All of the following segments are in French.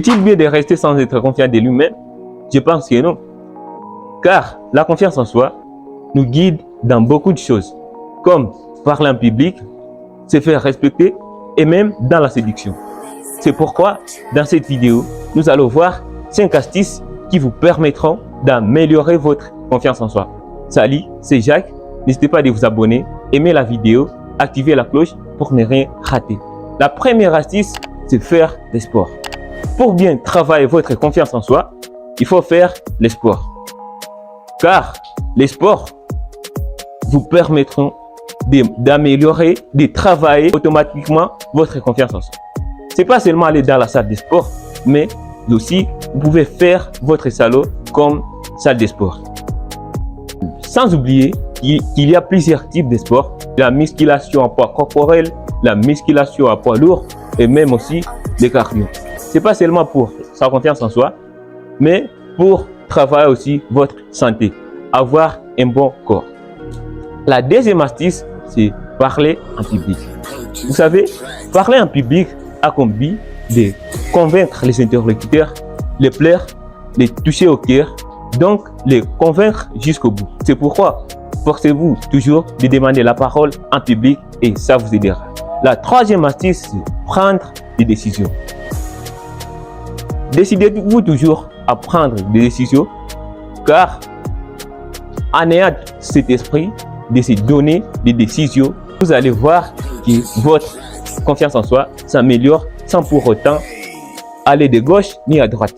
Est-il mieux de rester sans être confiant de lui-même? Je pense que non. Car la confiance en soi nous guide dans beaucoup de choses, comme parler en public, se faire respecter et même dans la séduction. C'est pourquoi, dans cette vidéo, nous allons voir 5 astuces qui vous permettront d'améliorer votre confiance en soi. Salut, c'est Jacques. N'hésitez pas à vous abonner, aimer la vidéo, activer la cloche pour ne rien rater. La première astuce, c'est faire des sports. Pour bien travailler votre confiance en soi, il faut faire les sports. Car les sports vous permettront d'améliorer, de travailler automatiquement votre confiance en soi. Ce n'est pas seulement aller dans la salle de sport, mais aussi vous pouvez faire votre salon comme salle de sport. Sans oublier qu'il y a plusieurs types de sports, la musculation à poids corporel, la musculation à poids lourd et même aussi le cardio. Ce n'est pas seulement pour sa confiance en soi, mais pour travailler aussi votre santé, avoir un bon corps. La deuxième astuce, c'est parler en public. Vous savez, parler en public a comme but de convaincre les interlocuteurs, les plaire, les toucher au cœur, donc les convaincre jusqu'au bout. C'est pourquoi forcez-vous toujours de demander la parole en public et ça vous aidera. La troisième astuce, c'est prendre des décisions. Décidez-vous toujours à prendre des décisions, car en ayant cet esprit de se donner des décisions, vous allez voir que votre confiance en soi s'améliore sans pour autant aller de gauche ni à droite.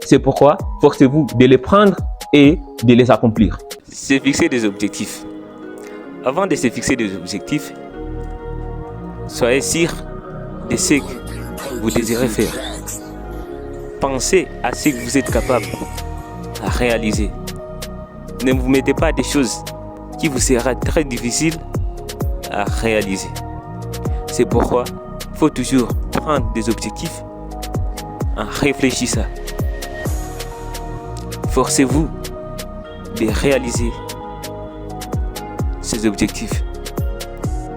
C'est pourquoi forcez-vous de les prendre et de les accomplir. Se fixer des objectifs. Avant de se fixer des objectifs, soyez sûr de ce que vous désirez faire. Pensez à ce que vous êtes capable à réaliser. Ne vous mettez pas des choses qui vous sera très difficile à réaliser. C'est pourquoi il faut toujours prendre des objectifs en réfléchissant. Forcez-vous de réaliser ces objectifs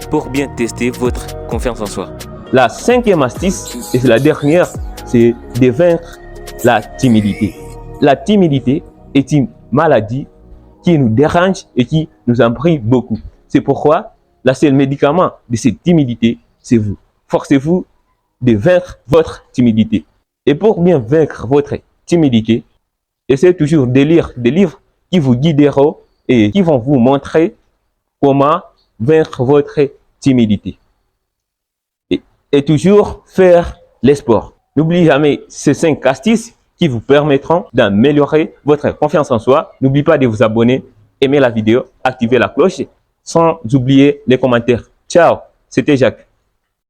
pour bien tester votre confiance en soi. La cinquième astuce, et c'est la dernière, c'est de vaincre la timidité. La timidité est une maladie qui nous dérange et qui nous imprime beaucoup. C'est pourquoi le seul médicament de cette timidité, c'est vous. Forcez-vous de vaincre votre timidité. Et pour bien vaincre votre timidité, essayez toujours de lire des livres qui vous guideront et qui vont vous montrer comment vaincre votre timidité. Et toujours faire les sports. N'oubliez jamais ces 5 astuces qui vous permettront d'améliorer votre confiance en soi. N'oubliez pas de vous abonner, aimer la vidéo, activer la cloche, sans oublier les commentaires. Ciao, c'était Jacques.